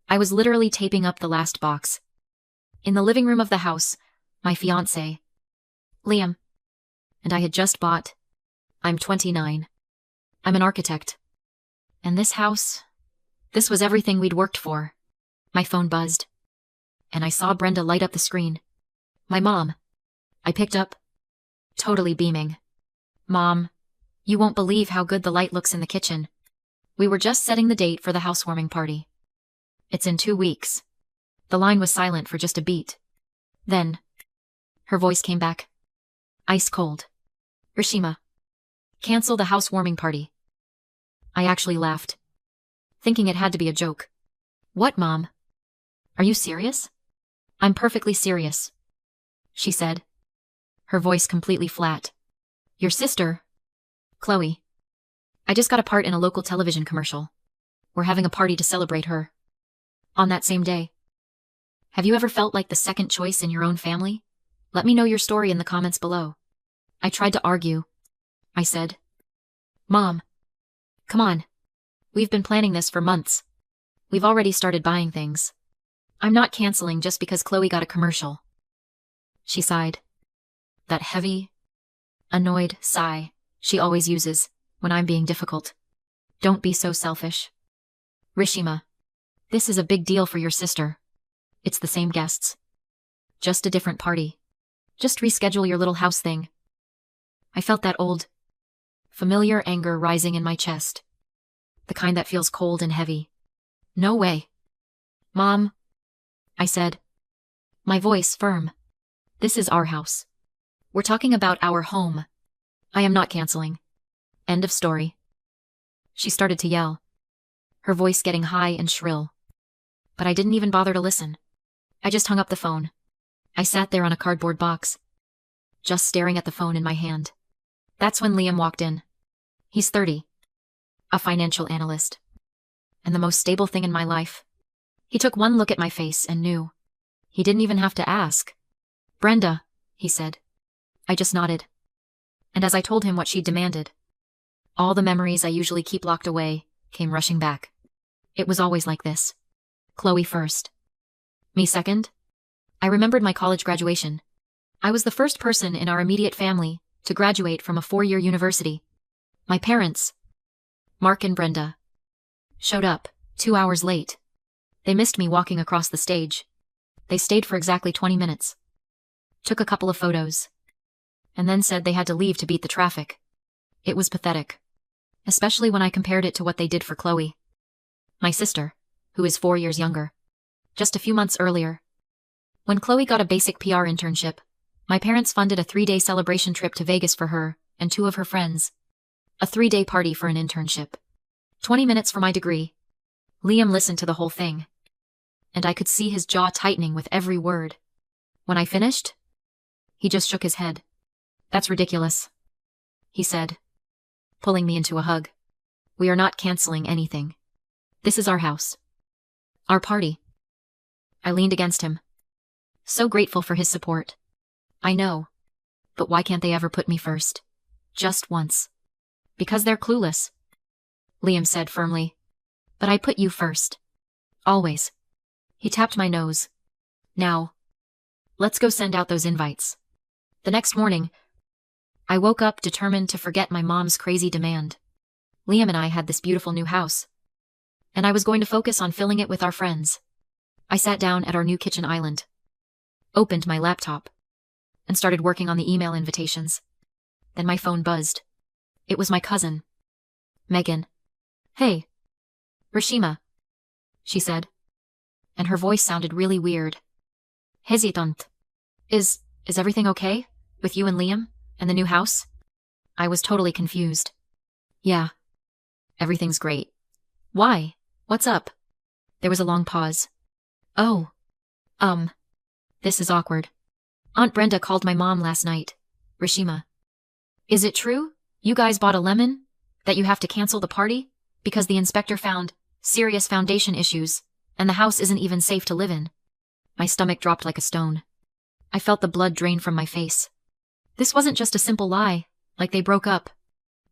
I was literally taping up the last box. In the living room of the house, my fiancé, Liam, and I had just bought. I'm 29. I'm an architect. And this house, this was everything we'd worked for. My phone buzzed. And I saw Brenda light up the screen. My mom. I picked up, totally beaming. Mom, you won't believe how good the light looks in the kitchen. We were just setting the date for the housewarming party. It's in 2 weeks. The line was silent for just a beat. Then, her voice came back. Ice cold. Rishima. Cancel the housewarming party. I actually laughed, thinking it had to be a joke. What, Mom? Are you serious? I'm perfectly serious, she said, her voice completely flat. Your sister, Chloe. I just got a part in a local television commercial. We're having a party to celebrate her. On that same day. Have you ever felt like the second choice in your own family? Let me know your story in the comments below. I tried to argue. I said, Mom, come on. We've been planning this for months. We've already started buying things. I'm not canceling just because Chloe got a commercial. She sighed. That heavy, annoyed sigh she always uses when I'm being difficult. Don't be so selfish. Rishima, this is a big deal for your sister. It's the same guests. Just a different party. Just reschedule your little house thing. I felt that old, familiar anger rising in my chest. The kind that feels cold and heavy. No way. Mom, I said, my voice firm. This is our house. We're talking about our home. I am not canceling. End of story. She started to yell, her voice getting high and shrill. But I didn't even bother to listen. I just hung up the phone. I sat there on a cardboard box, just staring at the phone in my hand. That's when Liam walked in. He's 30. A financial analyst. And the most stable thing in my life. He took one look at my face and knew. He didn't even have to ask. Brenda, he said. I just nodded. And as I told him what she demanded, all the memories I usually keep locked away came rushing back. It was always like this. Chloe first. Me second. I remembered my college graduation. I was the first person in our immediate family to graduate from a 4-year university. My parents, Mark and Brenda, showed up 2 hours late. They missed me walking across the stage. They stayed for exactly 20 minutes. Took a couple of photos. And then said they had to leave to beat the traffic. It was pathetic. Especially when I compared it to what they did for Chloe. My sister, who is 4 years younger. Just a few months earlier. When Chloe got a basic PR internship, my parents funded a 3-day celebration trip to Vegas for her and 2 of her friends. A 3-day party for an internship. 20 minutes for my degree. Liam listened to the whole thing. And I could see his jaw tightening with every word. When I finished, he just shook his head. That's ridiculous, he said, pulling me into a hug. We are not canceling anything. This is our house. Our party. I leaned against him. So grateful for his support. I know. But why can't they ever put me first? Just once. Because they're clueless, Liam said firmly. But I put you first. Always. He tapped my nose. Now, let's go send out those invites. The next morning, I woke up determined to forget my mom's crazy demand. Liam and I had this beautiful new house. And I was going to focus on filling it with our friends. I sat down at our new kitchen island. Opened my laptop. And started working on the email invitations. Then my phone buzzed. It was my cousin, Megan. Hey, Rishima, she said. And her voice sounded really weird. Hesitant. Is everything okay? With you and Liam? And the new house? I was totally confused. Yeah. Everything's great. Why? What's up? There was a long pause. Oh. This is awkward. Aunt Brenda called my mom last night. Rishima. Is it true? You guys bought a lemon? That you have to cancel the party? Because the inspector found serious foundation issues, and the house isn't even safe to live in. My stomach dropped like a stone. I felt the blood drain from my face. This wasn't just a simple lie, like they broke up.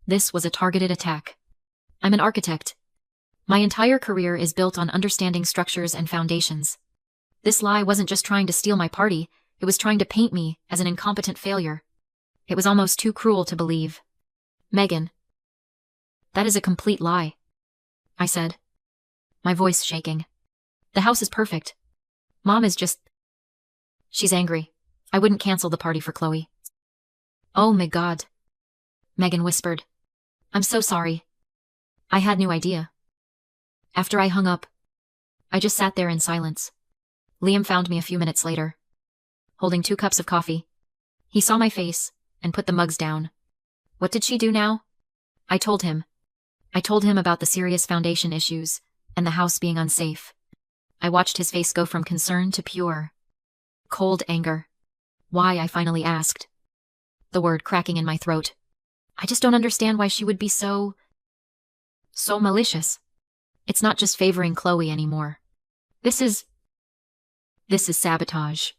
This was a targeted attack. I'm an architect. My entire career is built on understanding structures and foundations. This lie wasn't just trying to steal my party, it was trying to paint me as an incompetent failure. It was almost too cruel to believe. Megan. That is a complete lie, I said, my voice shaking. The house is perfect. Mom is just... She's angry. I wouldn't cancel the party for Chloe. Oh my God, Megan whispered. I'm so sorry. I had no idea. After I hung up, I just sat there in silence. Liam found me a few minutes later, holding 2 cups of coffee. He saw my face and put the mugs down. What did she do now? I told him. I told him about the serious foundation issues and the house being unsafe. I watched his face go from concern to pure, cold anger. Why, I finally asked, the word cracking in my throat. I just don't understand why she would be so malicious. It's not just favoring Chloe anymore. This is sabotage.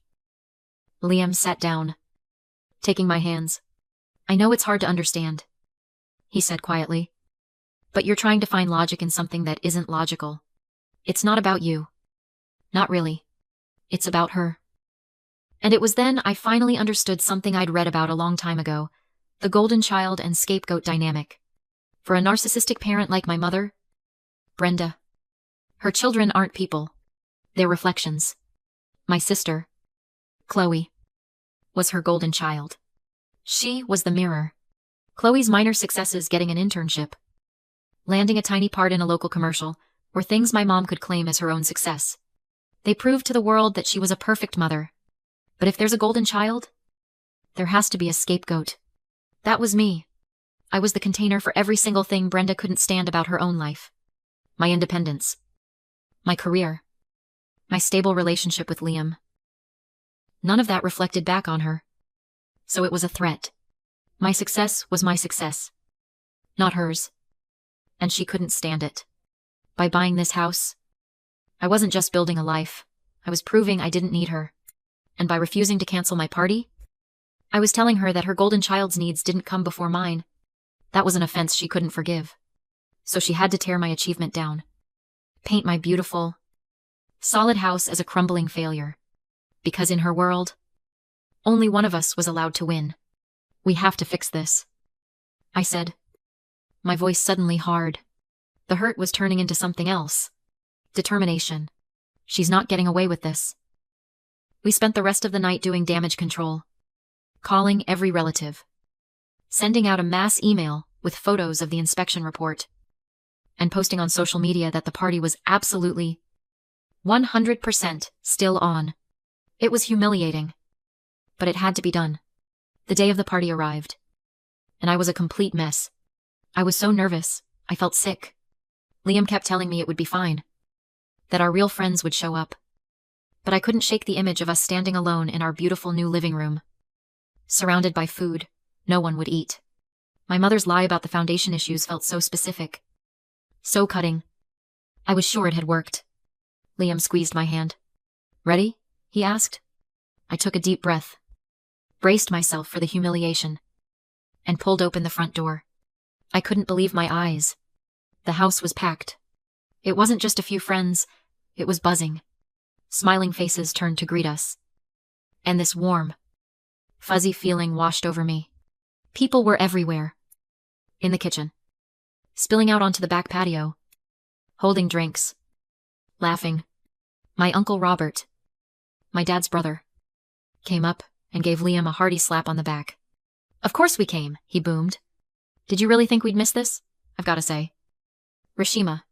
Liam sat down, taking my hands. I know it's hard to understand, he said quietly. But you're trying to find logic in something that isn't logical. It's not about you. Not really. It's about her. And it was then I finally understood something I'd read about a long time ago, the golden child and scapegoat dynamic. For a narcissistic parent like my mother, Brenda, her children aren't people. They're reflections. My sister, Chloe, was her golden child. She was the mirror. Chloe's minor successes, getting an internship, landing a tiny part in a local commercial, were things my mom could claim as her own success. They proved to the world that she was a perfect mother. But if there's a golden child, there has to be a scapegoat. That was me. I was the container for every single thing Brenda couldn't stand about her own life. My independence, my career, my stable relationship with Liam. None of that reflected back on her. So it was a threat. My success was my success, not hers. And she couldn't stand it. By buying this house, I wasn't just building a life, I was proving I didn't need her. And by refusing to cancel my party, I was telling her that her golden child's needs didn't come before mine. That was an offense she couldn't forgive. So she had to tear my achievement down. Paint my beautiful, solid house as a crumbling failure. Because in her world, only one of us was allowed to win. We have to fix this, I said, my voice suddenly hard. The hurt was turning into something else. Determination. She's not getting away with this. We spent the rest of the night doing damage control, calling every relative, sending out a mass email with photos of the inspection report, and posting on social media that the party was absolutely 100% still on. It was humiliating, but it had to be done. The day of the party arrived, and I was a complete mess. I was so nervous, I felt sick. Liam kept telling me it would be fine, that our real friends would show up. But I couldn't shake the image of us standing alone in our beautiful new living room, surrounded by food no one would eat. My mother's lie about the foundation issues felt so specific, so cutting. I was sure it had worked. Liam squeezed my hand. Ready? He asked. I took a deep breath, braced myself for the humiliation, and pulled open the front door. I couldn't believe my eyes. The house was packed. It wasn't just a few friends, it was buzzing. Smiling faces turned to greet us. And this warm, fuzzy feeling washed over me. People were everywhere. In the kitchen, spilling out onto the back patio, holding drinks, laughing. My Uncle Robert, my dad's brother, came up and gave Liam a hearty slap on the back. Of course we came, he boomed. Did you really think we'd miss this? I've got to say. Rashima,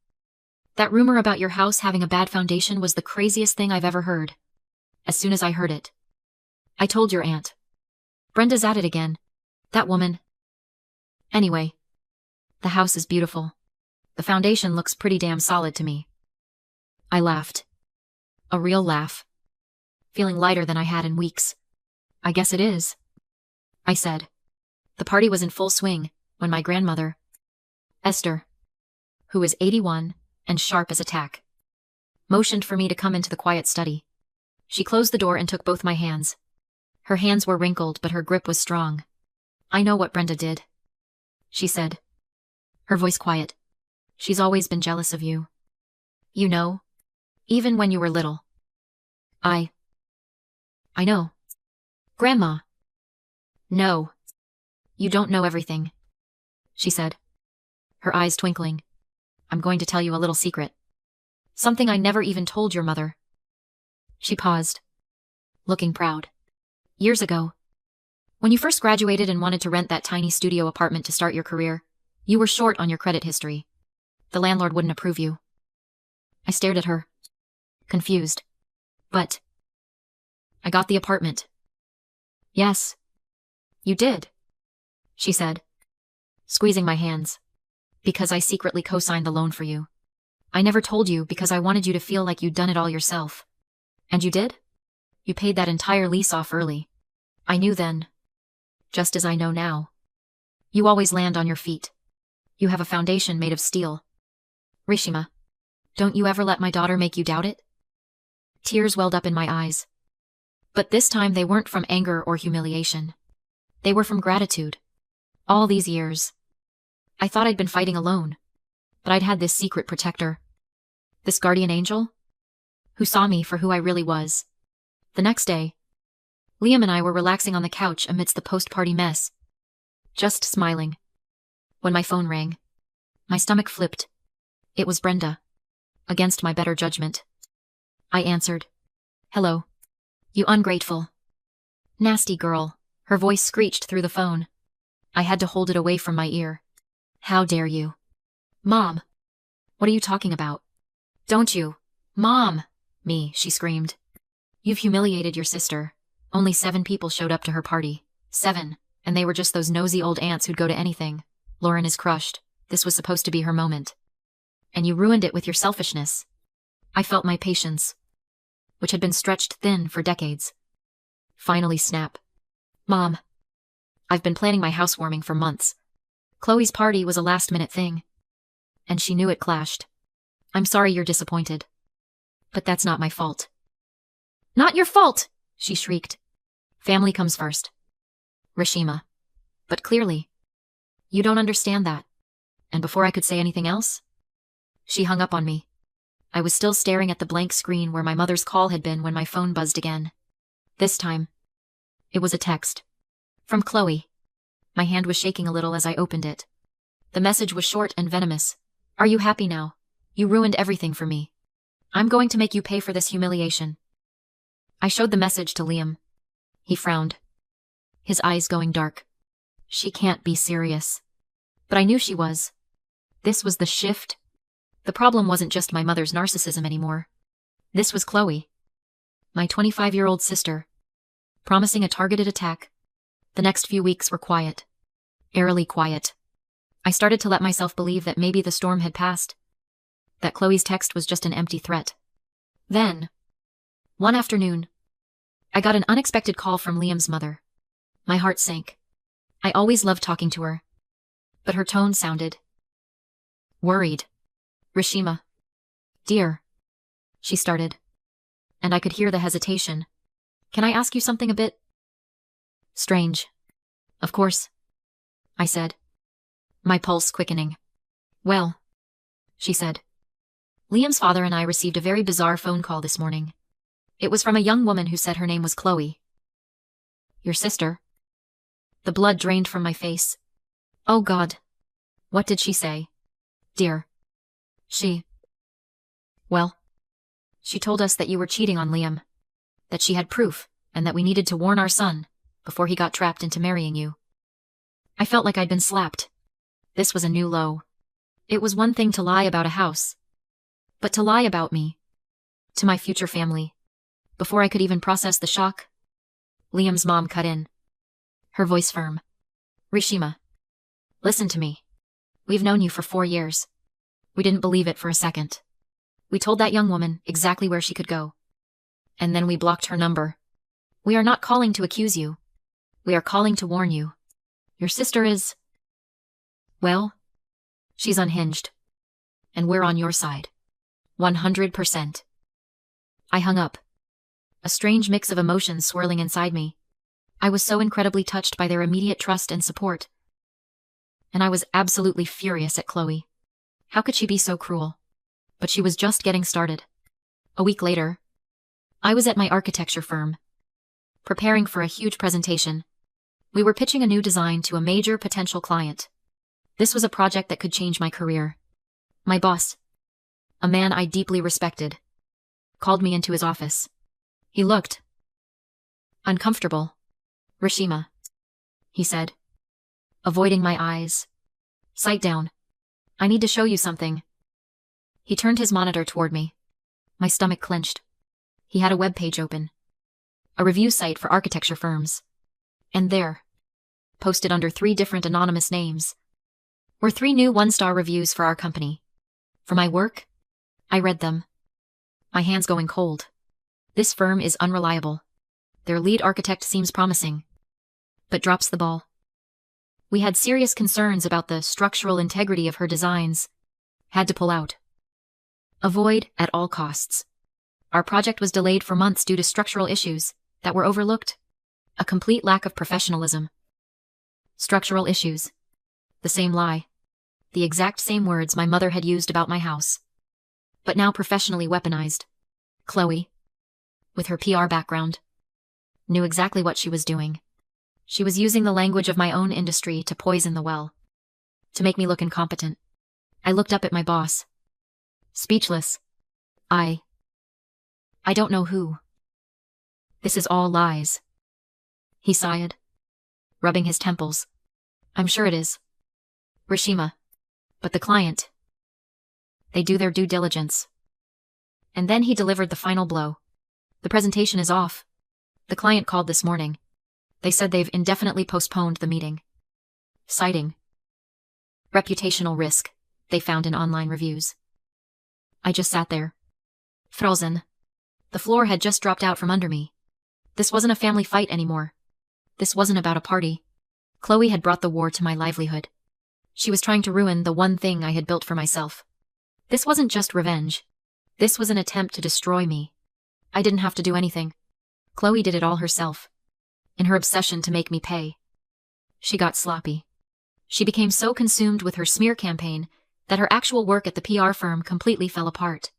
that rumor about your house having a bad foundation was the craziest thing I've ever heard. As soon as I heard it, I told your aunt. Brenda's at it again. That woman. Anyway, the house is beautiful. The foundation looks pretty damn solid to me. I laughed. A real laugh. Feeling lighter than I had in weeks. I guess it is, I said. The party was in full swing when my grandmother, Esther, who was 81 and sharp as a tack, motioned for me to come into the quiet study. She closed the door and took both my hands. Her hands were wrinkled, but her grip was strong. I know what Brenda did, she said, her voice quiet. She's always been jealous of you. You know, even when you were little. I know. Grandma. No. You don't know everything, she said, her eyes twinkling. I'm going to tell you a little secret. Something I never even told your mother. She paused, looking proud. Years ago, when you first graduated and wanted to rent that tiny studio apartment to start your career, you were short on your credit history. The landlord wouldn't approve you. I stared at her, confused. But I got the apartment. Yes, you did, she said, squeezing my hands. Because I secretly co-signed the loan for you. I never told you because I wanted you to feel like you'd done it all yourself. And you did? You paid that entire lease off early. I knew then, just as I know now. You always land on your feet. You have a foundation made of steel. Rishima, don't you ever let my daughter make you doubt it? Tears welled up in my eyes. But this time they weren't from anger or humiliation. They were from gratitude. All these years, I thought I'd been fighting alone, but I'd had this secret protector. This guardian angel, who saw me for who I really was. The next day, Liam and I were relaxing on the couch amidst the post-party mess, just smiling. When my phone rang, my stomach flipped. It was Brenda, against my better judgment. I answered. Hello. You ungrateful. Nasty girl, her voice screeched through the phone. I had to hold it away from my ear. How dare you? Mom. What are you talking about? Don't you? Mom! Me, she screamed. You've humiliated your sister. Only 7 people showed up to her party. 7. And they were just those nosy old aunts who'd go to anything. Lauren is crushed. This was supposed to be her moment. And you ruined it with your selfishness. I felt my patience, which had been stretched thin for decades, finally snap. Mom. I've been planning my housewarming for months. Chloe's party was a last-minute thing, and she knew it clashed. I'm sorry you're disappointed, but that's not my fault. Not your fault, she shrieked. Family comes first. Rishima. But clearly, you don't understand that. And before I could say anything else, she hung up on me. I was still staring at the blank screen where my mother's call had been when my phone buzzed again. This time, it was a text. From Chloe. My hand was shaking a little as I opened it. The message was short and venomous. Are you happy now? You ruined everything for me. I'm going to make you pay for this humiliation. I showed the message to Liam. He frowned, his eyes going dark. She can't be serious. But I knew she was. This was the shift. The problem wasn't just my mother's narcissism anymore. This was Chloe, my 25-year-old sister, promising a targeted attack. The next few weeks were quiet. Eerily quiet. I started to let myself believe that maybe the storm had passed. That Chloe's text was just an empty threat. Then, one afternoon, I got an unexpected call from Liam's mother. My heart sank. I always loved talking to her, but her tone sounded worried. Rishima. Dear, she started, and I could hear the hesitation. Can I ask you something a bit strange? Of course, I said, my pulse quickening. Well, she said. Liam's father and I received a very bizarre phone call this morning. It was from a young woman who said her name was Chloe. Your sister? The blood drained from my face. Oh God. What did she say? Dear. Well, she told us that you were cheating on Liam, that she had proof, and that we needed to warn our son before he got trapped into marrying you. I felt like I'd been slapped. This was a new low. It was one thing to lie about a house, but to lie about me, to my future family. Before I could even process the shock, Liam's mom cut in, her voice firm. Rishima, listen to me. We've known you for 4 years. We didn't believe it for a second. We told that young woman exactly where she could go. And then we blocked her number. We are not calling to accuse you. We are calling to warn you. Your sister is... well, she's unhinged. And we're on your side. 100%. I hung up, a strange mix of emotions swirling inside me. I was so incredibly touched by their immediate trust and support. And I was absolutely furious at Chloe. How could she be so cruel? But she was just getting started. A week later, I was at my architecture firm, preparing for a huge presentation. We were pitching a new design to a major potential client. This was a project that could change my career. My boss, a man I deeply respected, called me into his office. He looked uncomfortable. "Rishima," he said, avoiding my eyes. "Sit down. I need to show you something." He turned his monitor toward me. My stomach clenched. He had a web page open. A review site for architecture firms. And there, posted under 3 different anonymous names, were 3 new 1-star reviews for our company. For my work, I read them, my hands going cold. This firm is unreliable. Their lead architect seems promising, but drops the ball. We had serious concerns about the structural integrity of her designs. Had to pull out. Avoid at all costs. Our project was delayed for months due to structural issues that were overlooked. A complete lack of professionalism. Structural issues. The same lie. The exact same words my mother had used about my house. But now professionally weaponized. Chloe, with her PR background, knew exactly what she was doing. She was using the language of my own industry to poison the well. To make me look incompetent. I looked up at my boss. Speechless. I don't know who. This is all lies. He sighed, rubbing his temples. I'm sure it is. Rishima. But the client. They do their due diligence. And then he delivered the final blow. The presentation is off. The client called this morning. They said they've indefinitely postponed the meeting. Citing reputational risk they found in online reviews. I just sat there, frozen. The floor had just dropped out from under me. This wasn't a family fight anymore. This wasn't about a party. Chloe had brought the war to my livelihood. She was trying to ruin the one thing I had built for myself. This wasn't just revenge. This was an attempt to destroy me. I didn't have to do anything. Chloe did it all herself. In her obsession to make me pay. She got sloppy. She became so consumed with her smear campaign that her actual work at the PR firm completely fell apart.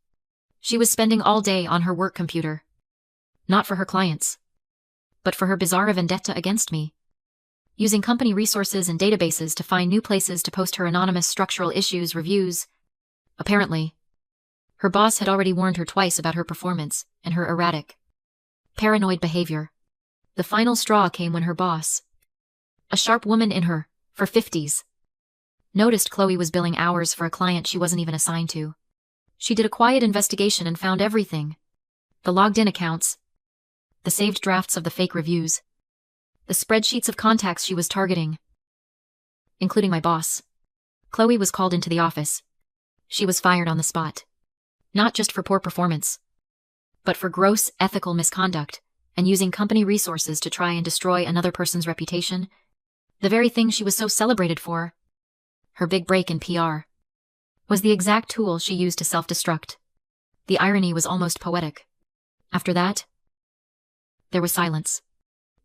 She was spending all day on her work computer. Not for her clients, but for her bizarre vendetta against me. Using company resources and databases to find new places to post her anonymous structural issues reviews. Apparently, her boss had already warned her twice about her performance and her erratic, paranoid behavior. The final straw came when her boss, a sharp woman in her 50s, noticed Chloe was billing hours for a client she wasn't even assigned to. She did a quiet investigation and found everything. The logged-in accounts, the saved drafts of the fake reviews, the spreadsheets of contacts she was targeting, including my boss. Chloe was called into the office. She was fired on the spot. Not just for poor performance, but for gross ethical misconduct and using company resources to try and destroy another person's reputation. The very thing she was so celebrated for, her big break in PR, was the exact tool she used to self-destruct. The irony was almost poetic. After that, there was silence.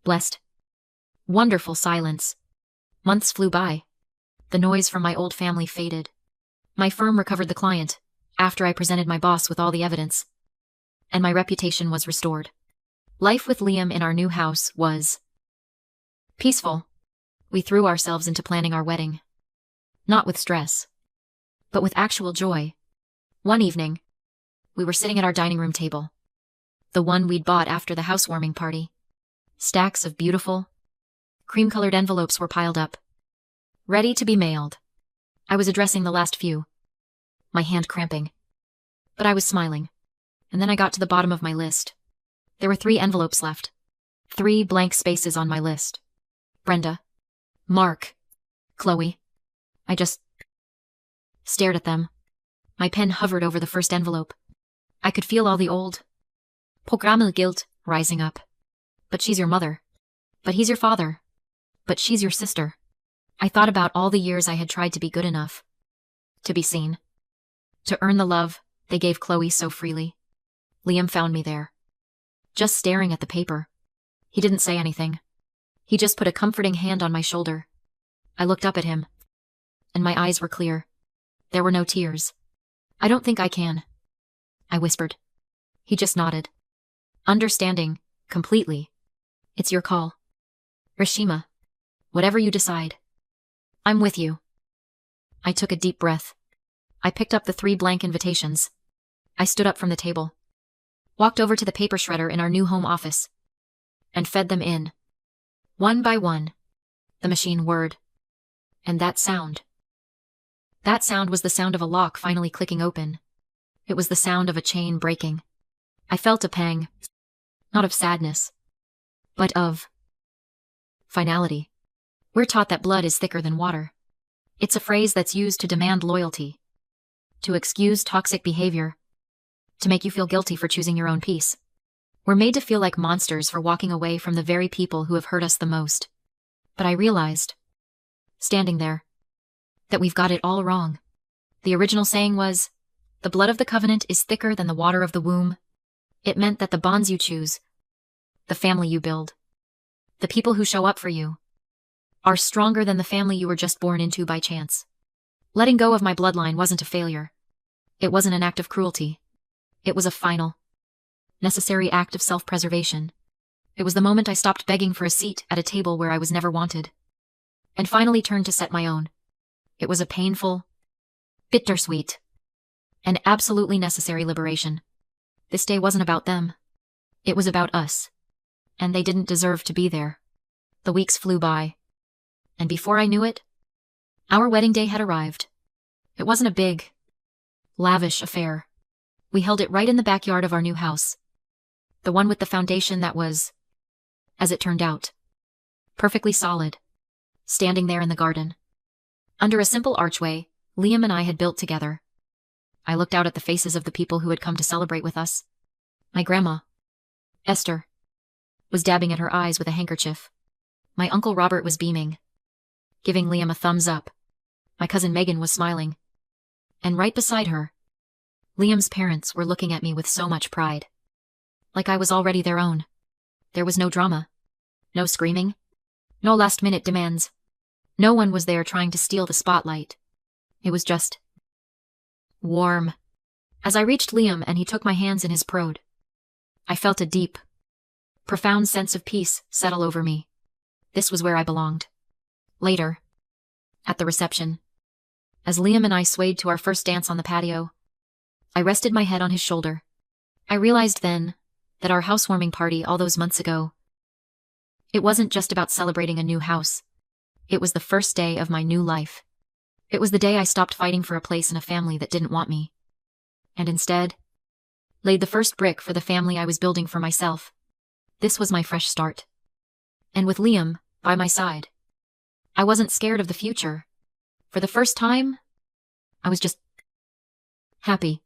Blessed, wonderful silence. Months flew by. The noise from my old family faded. My firm recovered the client after I presented my boss with all the evidence, and my reputation was restored. Life with Liam in our new house was peaceful. We threw ourselves into planning our wedding. Not with stress, but with actual joy. One evening, we were sitting at our dining room table. The one we'd bought after the housewarming party. Stacks of beautiful, cream-colored envelopes were piled up, ready to be mailed. I was addressing the last few, my hand cramping. But I was smiling. And then I got to the bottom of my list. There were 3 envelopes left. 3 blank spaces on my list. Brenda, Mark, Chloe. I just stared at them. My pen hovered over the first envelope. I could feel all the old programmel guilt rising up. But she's your mother. But he's your father. But she's your sister. I thought about all the years I had tried to be good enough. To be seen. To earn the love they gave Chloe so freely. Liam found me there, just staring at the paper. He didn't say anything. He just put a comforting hand on my shoulder. I looked up at him, and my eyes were clear. There were no tears. "I don't think I can," I whispered. He just nodded. Understanding, completely. "It's your call, Rishima. Whatever you decide. I'm with you." I took a deep breath. I picked up the 3 blank invitations. I stood up from the table, walked over to the paper shredder in our new home office, and fed them in. One by one. The machine whirred. And that sound. That sound was the sound of a lock finally clicking open. It was the sound of a chain breaking. I felt a pang. Not of sadness, but of finality. We're taught that blood is thicker than water. It's a phrase that's used to demand loyalty, to excuse toxic behavior, to make you feel guilty for choosing your own peace. We're made to feel like monsters for walking away from the very people who have hurt us the most. But I realized, standing there, that we've got it all wrong. The original saying was, "The blood of the covenant is thicker than the water of the womb." It meant that the bonds you choose, the family you build, the people who show up for you, are stronger than the family you were just born into by chance. Letting go of my bloodline wasn't a failure. It wasn't an act of cruelty. It was a final, necessary act of self-preservation. It was the moment I stopped begging for a seat at a table where I was never wanted, and finally turned to set my own. It was a painful, bittersweet, and absolutely necessary liberation. This day wasn't about them. It was about us. And they didn't deserve to be there. The weeks flew by. And before I knew it, our wedding day had arrived. It wasn't a big, lavish affair. We held it right in the backyard of our new house. The one with the foundation that was, as it turned out, perfectly solid, standing there in the garden. Under a simple archway, Liam and I had built together. I looked out at the faces of the people who had come to celebrate with us. My grandma, Esther, was dabbing at her eyes with a handkerchief. My Uncle Robert was beaming, giving Liam a thumbs up. My cousin Megan was smiling. And right beside her, Liam's parents were looking at me with so much pride. Like I was already their own. There was no drama. No screaming. No last-minute demands. No one was there trying to steal the spotlight. It was just warm. As I reached Liam and he took my hands in his prode, I felt a deep, profound sense of peace settle over me. This was where I belonged. Later, at the reception, as Liam and I swayed to our first dance on the patio, I rested my head on his shoulder. I realized then that our housewarming party all those months ago, it wasn't just about celebrating a new house. It was the first day of my new life. It was the day I stopped fighting for a place in a family that didn't want me, and instead laid the first brick for the family I was building for myself. This was my fresh start. And with Liam by my side, I wasn't scared of the future. For the first time, I was just happy.